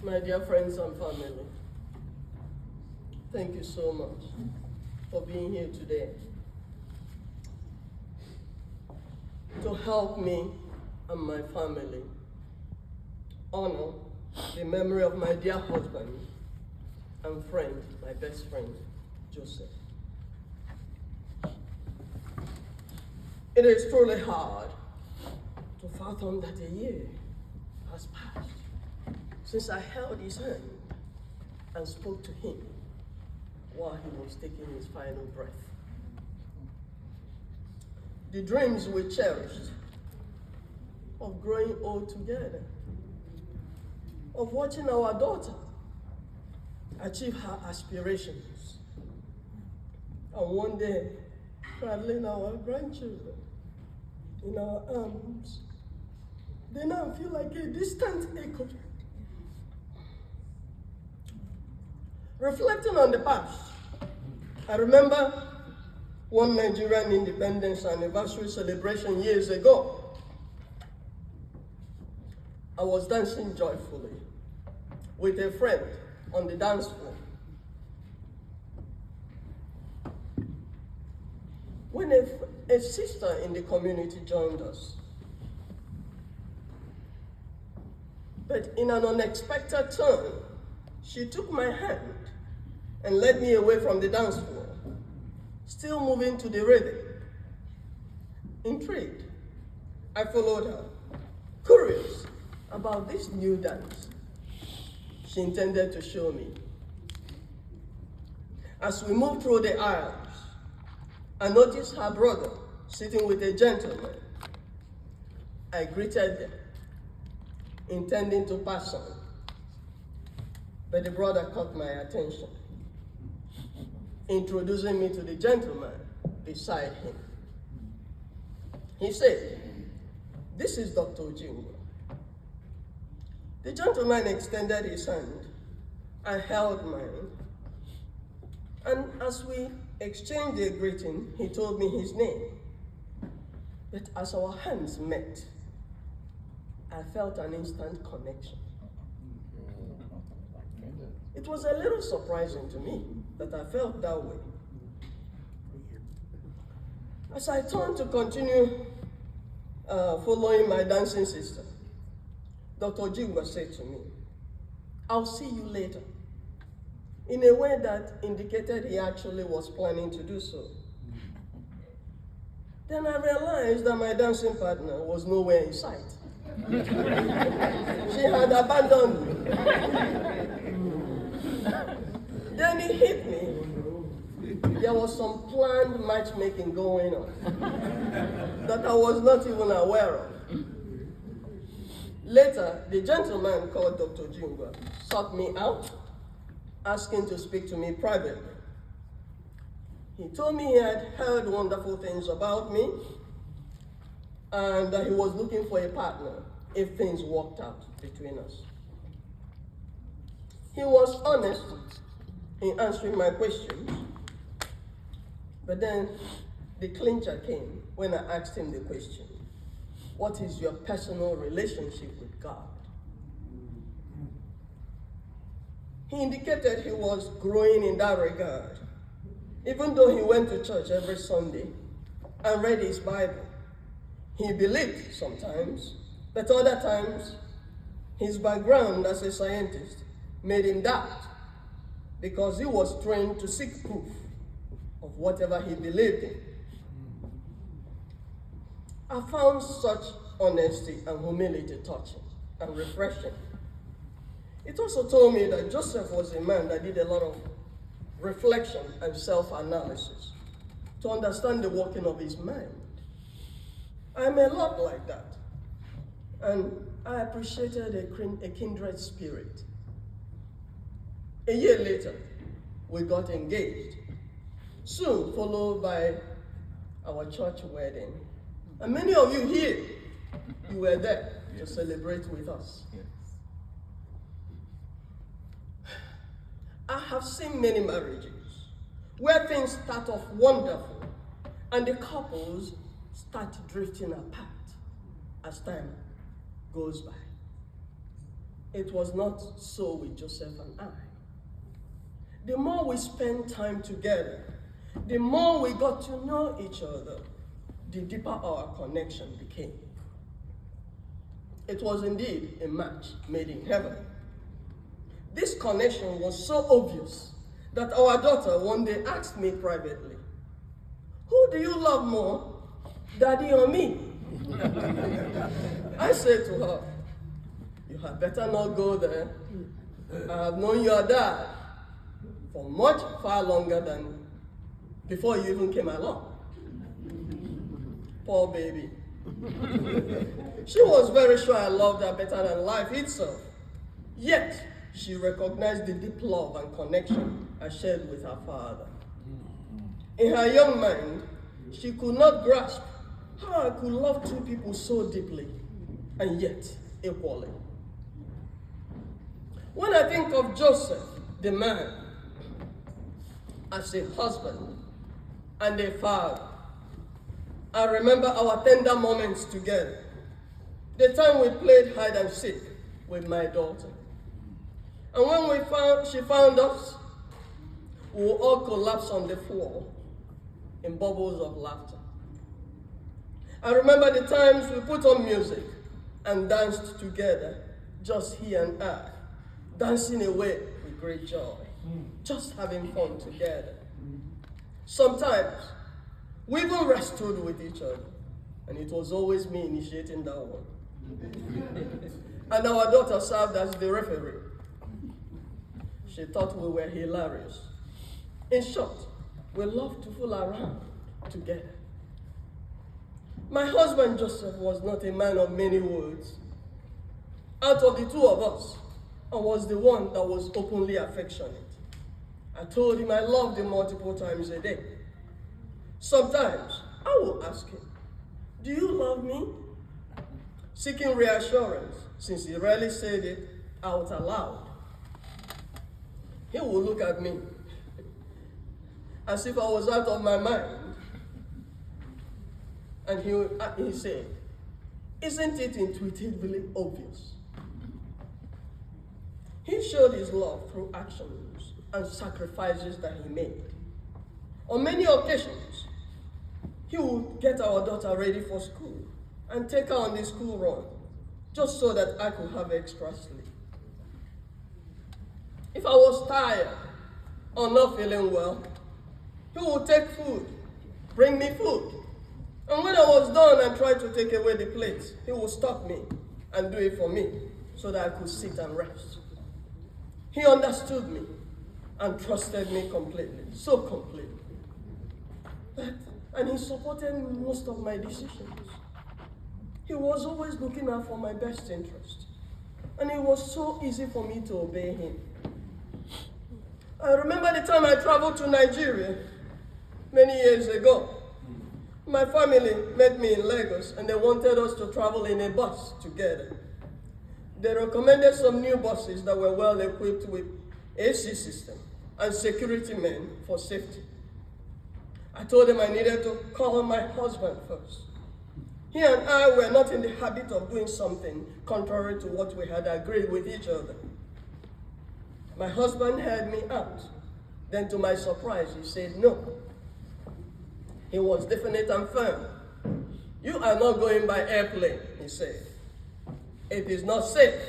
My dear friends and family, thank you so much for being here today to help me and my family honor the memory of my dear husband and friend, my best friend, Joseph. It is truly hard to fathom that a year has passed since I held his hand and spoke to him while he was taking his final breath. The dreams we cherished of growing old together, of watching our daughter achieve her aspirations, and one day cradling our grandchildren in our arms, they now feel like a distant echo. Reflecting on the past, I remember one Nigerian independence anniversary celebration years ago. I was dancing joyfully with a friend on the dance floor when a sister in the community joined us. But in an unexpected turn, she took my hand and led me away from the dance floor, still moving to the rhythm. Intrigued, I followed her, curious about this new dance she intended to show me. As we moved through the aisles, I noticed her brother sitting with a gentleman. I greeted them, intending to pass on, but the brother caught my attention, introducing me to the gentleman beside him. He said, "This is Dr. Ojingwa." The gentleman extended his hand and held mine. And as we exchanged a greeting, he told me his name. But as our hands met, I felt an instant connection. It was a little surprising to me that I felt that way. As I turned to continue following my dancing sister, Dr. Ojingwa said to me, "I'll see you later," in a way that indicated he actually was planning to do so. Then I realized that my dancing partner was nowhere in sight. She had abandoned me. Then it hit me. There was some planned matchmaking going on that I was not even aware of. Later, the gentleman called Dr. Ojingwa sought me out, asking to speak to me privately. He told me he had heard wonderful things about me and that he was looking for a partner if things worked out between us. He was honest in answering my questions, but then the clincher came when I asked him the question, "What is your personal relationship with God?" He indicated he was growing in that regard, even though he went to church every Sunday and read his Bible. He believed sometimes, but other times his background as a scientist made him doubt, because he was trained to seek proof of whatever he believed in. I found such honesty and humility touching and refreshing. It also told me that Joseph was a man that did a lot of reflection and self-analysis to understand the working of his mind. I'm a lot like that, and I appreciated a kindred spirit. A year later, we got engaged, soon followed by our church wedding. And many of you here, you were there to celebrate with us. Yes. I have seen many marriages where things start off wonderful and the couples start drifting apart as time goes by. it was not so with Joseph and I. The more we spent time together, the more we got to know each other, the deeper our connection became. It was indeed a match made in heaven. This connection was so obvious that our daughter one day asked me privately, "Who do you love more, Daddy or me?" I said to her, "You had better not go there. I have known your dad for much far longer than before you even came along." Poor baby. She was very sure I loved her better than life itself. Yet, she recognized the deep love and connection I shared with her father. In her young mind, she could not grasp how I could love two people so deeply and yet equally. When I think of Joseph, the man, as a husband and a father, I remember our tender moments together. The time we played hide and seek with my daughter. And when she found us, we would all collapse on the floor in bubbles of laughter. I remember the times we put on music and danced together, just he and I, dancing away with great joy, just having fun together. Sometimes we even wrestled with each other, and it was always me initiating that one. And our daughter served as the referee. She thought we were hilarious. In short, we loved to fool around together. My husband Joseph was not a man of many words. Out of the two of us, I was the one that was openly affectionate. I told him I loved him multiple times a day. Sometimes I will ask him, "Do you love me?" Seeking reassurance, since he rarely said it out aloud. He will look at me as if I was out of my mind. And he said, "Isn't it intuitively obvious?" He showed his love through actions and sacrifices that he made. On many occasions, he would get our daughter ready for school and take her on the school run, just so that I could have extra sleep. If I was tired or not feeling well, he would take food, bring me food. And when I was done and tried to take away the plates, he would stop me and do it for me so that I could sit and rest. He understood me and trusted me completely, so completely. And he supported most of my decisions. He was always looking out for my best interest. And it was so easy for me to obey him. I remember the time I traveled to Nigeria many years ago. My family met me in Lagos and they wanted us to travel in a bus together. They recommended some new buses that were well equipped with AC system and security men for safety. I told them I needed to call my husband first. He and I were not in the habit of doing something contrary to what we had agreed with each other. My husband heard me out. Then to my surprise, he said no. He was definite and firm. "You are not going by airplane," he said. "It is not safe.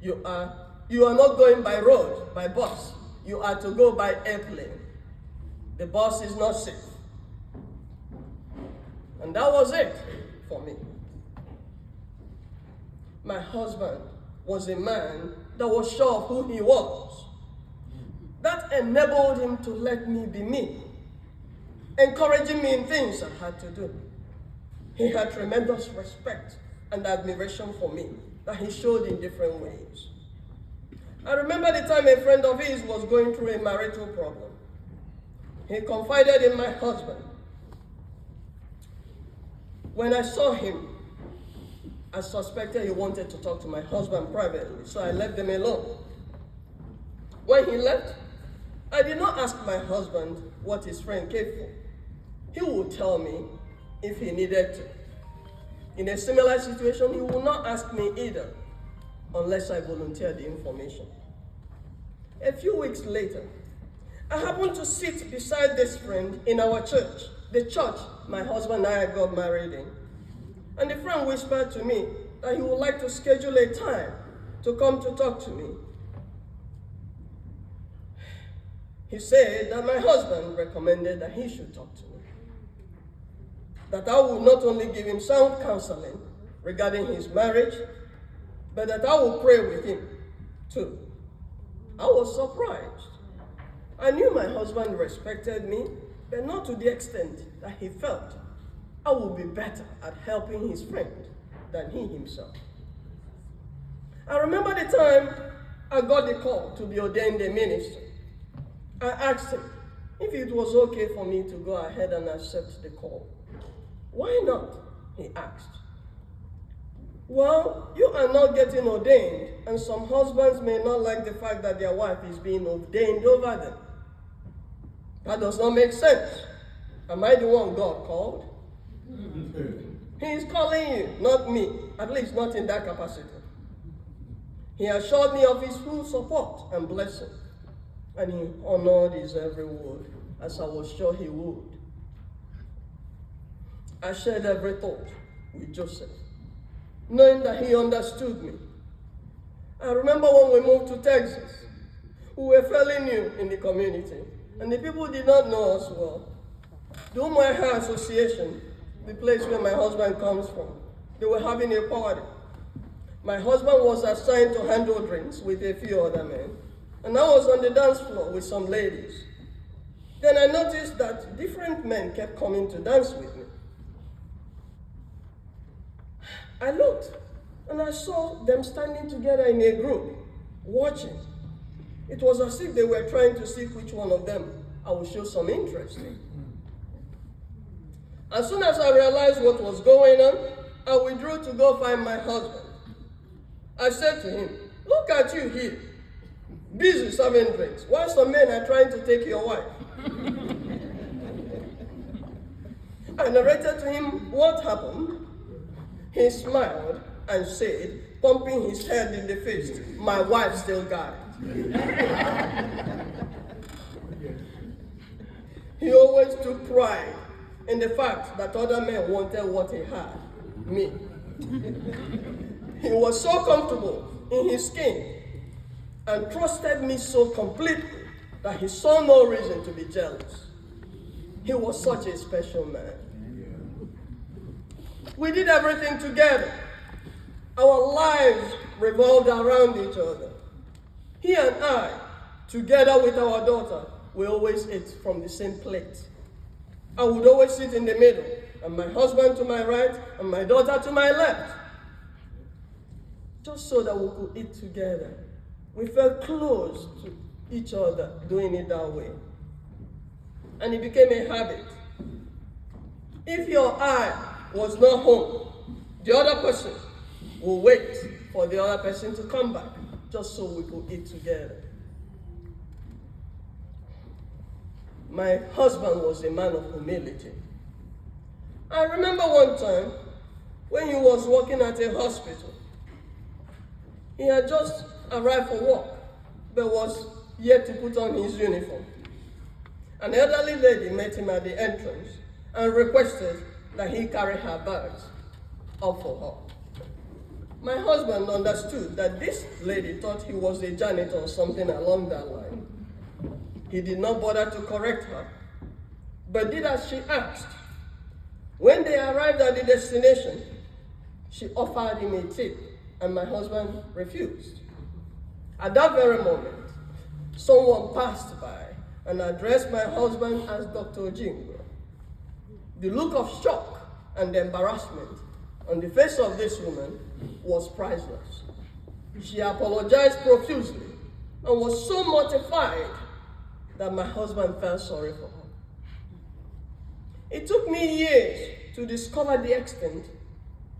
You are not going by road, by bus. You are to go by airplane. The bus is not safe." And that was it for me. My husband was a man that was sure of who he was. That enabled him to let me be me, encouraging me in things I had to do. He had tremendous respect and admiration for me that he showed in different ways. I remember the time a friend of his was going through a marital problem. He confided in my husband. When I saw him, I suspected he wanted to talk to my husband privately, so I left them alone. When he left, I did not ask my husband what his friend came for. He would tell me if he needed to. In a similar situation, he would not ask me either. unless I volunteer the information. A few weeks later, I happened to sit beside this friend in our church, the church my husband and I got married in. And the friend whispered to me that he would like to schedule a time to come to talk to me. He said that my husband recommended that he should talk to me. That I would not only give him sound counseling regarding his marriage, but that I would pray with him too. I was surprised. I knew my husband respected me, but not to the extent that he felt I would be better at helping his friend than he himself. I remember the time I got the call to be ordained a minister. I asked him if it was okay for me to go ahead and accept the call. Why not? He asked. Well, you are not getting ordained, and some husbands may not like the fact that their wife is being ordained over them. That does not make sense. Am I the one God called? He is calling you, not me, at least not in that capacity. He assured me of his full support and blessing, and he honored his every word, as I was sure he would. I shared every thought with Joseph, knowing that he understood me. I remember when we moved to Texas, we were fairly new in the community, and the people did not know us well. The Umuaha Association, the place where my husband comes from, they were having a party. My husband was assigned to handle drinks with a few other men, and I was on the dance floor with some ladies. Then I noticed that different men kept coming to dance with me. I looked, and I saw them standing together in a group, watching. It was as if they were trying to see which one of them I would show some interest in. As soon as I realized what was going on, I withdrew to go find my husband. I said to him, "Look at you here, busy serving drinks, while some men are trying to take your wife." I narrated to him what happened. He smiled and said, pumping his head in the fist, "My wife still got it." He always took pride in the fact that other men wanted what he had, me. He was so comfortable in his skin and trusted me so completely that he saw no reason to be jealous. He was such a special man. We did everything together. Our lives revolved around each other. He and I, together with our daughter, we always ate from the same plate. I would always sit in the middle, and my husband to my right, and my daughter to my left. Just so that we could eat together. We felt close to each other doing it that way. And it became a habit. If your eye was not home, the other person will wait for the other person to come back, just so we could eat together. My husband was a man of humility. I remember one time when he was working at a hospital. He had just arrived for work, but was yet to put on his uniform. An elderly lady met him at the entrance and requested that he carry her bags up for her. My husband understood that this lady thought he was a janitor or something along that line. He did not bother to correct her, but did as she asked. When they arrived at the destination, she offered him a tip, and my husband refused. At that very moment, someone passed by and addressed my husband as Dr. Ojingwa. The look of shock and embarrassment on the face of this woman was priceless. She apologized profusely and was so mortified that my husband felt sorry for her. It took me years to discover the extent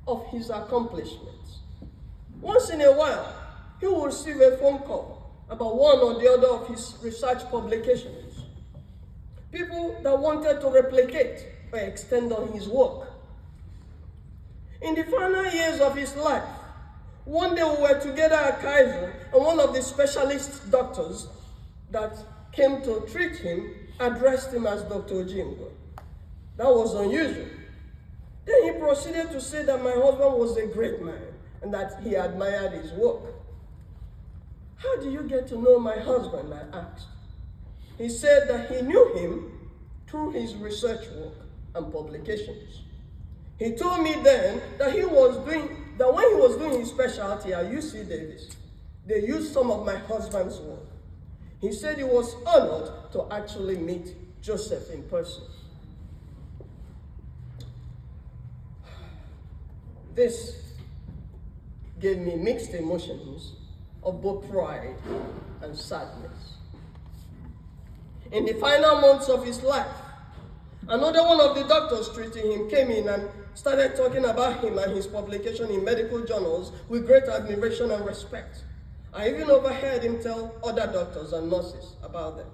of his accomplishments. Once in a while, he would receive a phone call about one or the other of his research publications. People that wanted to replicate or extend on his work. In the final years of his life, One day we were together at Kaiser, and one of the specialist doctors that came to treat him addressed him as Dr. Ojingwa. That was unusual. Then he proceeded to say that my husband was a great man and that he admired his work. How do you get to know my husband? I asked. He said that he knew him through his research work and publications. He told me then that when he was doing his specialty at UC Davis, they used some of my husband's work. He said he was honored to actually meet Joseph in person. This gave me mixed emotions of both pride and sadness. In the final months of his life, another one of the doctors treating him came in and started talking about him and his publication in medical journals with great admiration and respect. I even overheard him tell other doctors and nurses about them.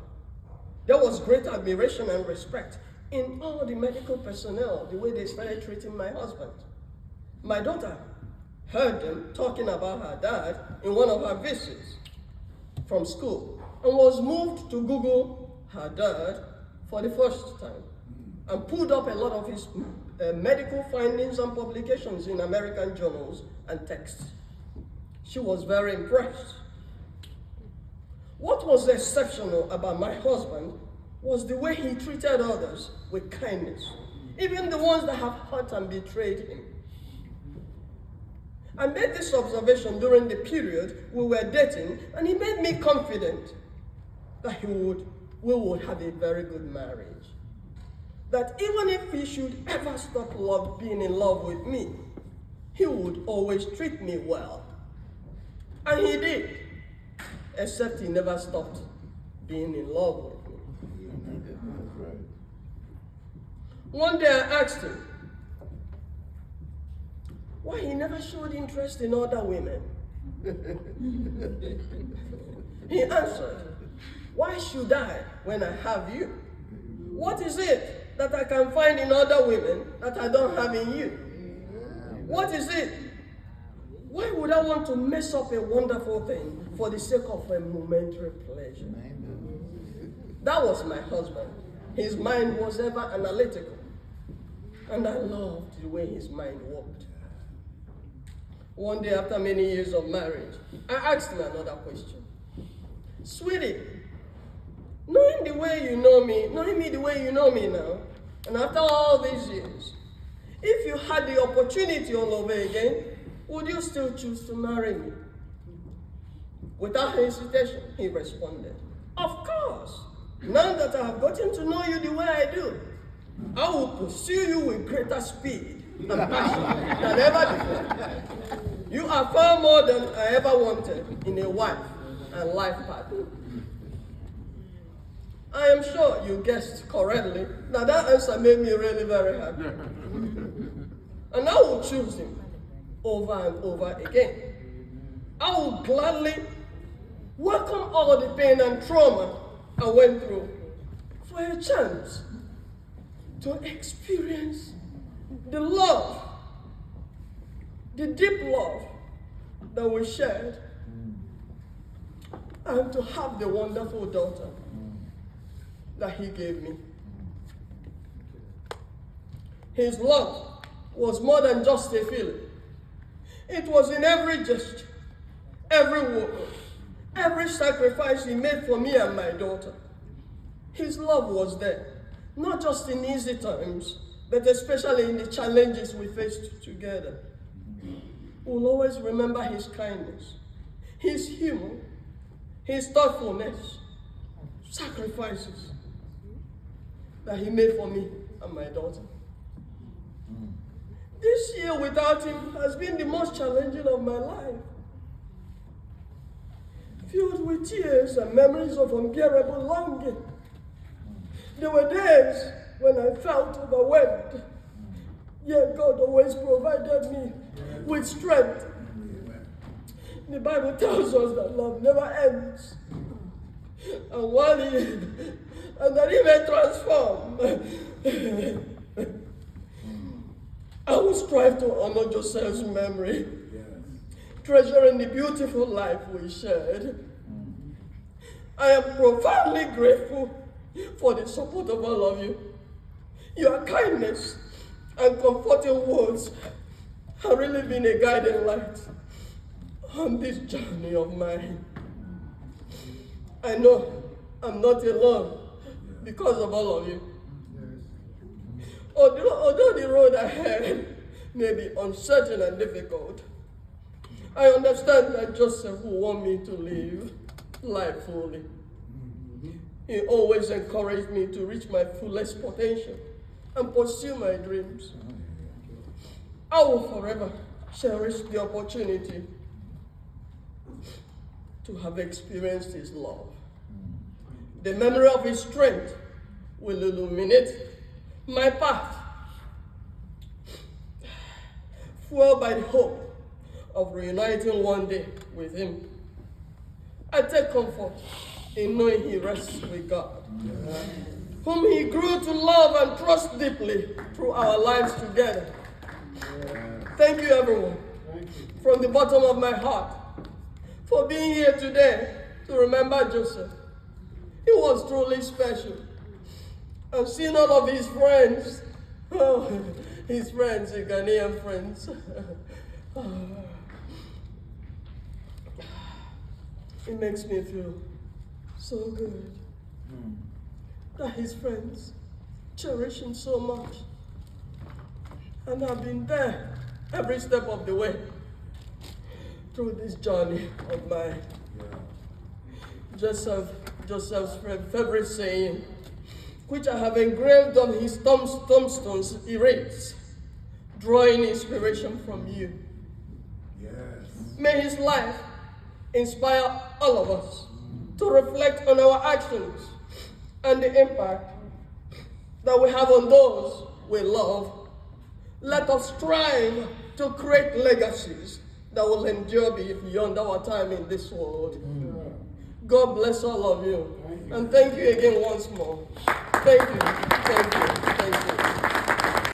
There was great admiration and respect in all the medical personnel, the way they started treating my husband. My daughter heard them talking about her dad in one of her visits from school and was moved to Google her dad for the first time and pulled up a lot of his medical findings and publications in American journals and texts. She was very impressed. What was exceptional about my husband was the way he treated others with kindness, even the ones that have hurt and betrayed him. I made this observation during the period we were dating, and it made me confident that we would have a very good marriage. That even if he should ever stop being in love with me, he would always treat me well. And he did, except he never stopped being in love with me. One day I asked him why he never showed interest in other women. He answered, "Why should I when I have you? What is it that I can find in other women that I don't have in you? What is it? Why would I want to mess up a wonderful thing for the sake of a momentary pleasure?" That was my husband. His mind was ever analytical, and I loved the way his mind worked. One day after many years of marriage, I asked him another question. "Sweetie, knowing the way you know me, knowing me the way you know me now, and after all these years, if you had the opportunity all over again, would you still choose to marry me?" Without hesitation, he responded, "Of course. Now that I have gotten to know you the way I do, I will pursue you with greater speed and passion than ever before. You are far more than I ever wanted in a wife and life partner." I am sure you guessed correctly that answer made me really very happy. And I will choose him over and over again. I will gladly welcome all the pain and trauma I went through for a chance to experience the love, the deep love that we shared, and to have the wonderful daughter that he gave me. His love was more than just a feeling. It was in every gesture, every word, every sacrifice he made for me and my daughter. His love was there, not just in easy times, but especially in the challenges we faced together. We'll always remember his kindness, his humor, his thoughtfulness, sacrifices that he made for me and my daughter. This year without him has been the most challenging of my life, filled with tears and memories of unbearable longing. There were days when I felt overwhelmed, yet God always provided me with strength. The Bible tells us that love never ends, and that he may transform. I will strive to honor Joseph's memory. treasuring the beautiful life we shared. I am profoundly grateful for the support of all of you. Your kindness and comforting words have really been a guiding light on this journey of mine. I know I'm not alone because of all of you. Although the road ahead may be uncertain and difficult, I understand that Joseph will want me to live life fully. He always encouraged me to reach my fullest potential and pursue my dreams. I will forever cherish the opportunity to have experienced his love. The memory of his strength will illuminate my path, fueled by the hope of reuniting one day with him. I take comfort in knowing he rests with God, whom he grew to love and trust deeply through our lives together. Thank you, everyone, from the bottom of my heart, for being here today to remember Joseph. He was truly special. And seeing all of his friends, his friends, his Ghanaian friends, it makes me feel so good that his friends cherish him so much. And I've been there every step of the way through this journey of mine. Joseph's favorite saying, which I have engraved on his tombstones, erase, drawing inspiration from you. Yes. May his life inspire all of us to reflect on our actions and the impact that we have on those we love. Let us strive to create legacies that will endure beyond our time in this world. God bless all of you. And thank you again once more. Thank you.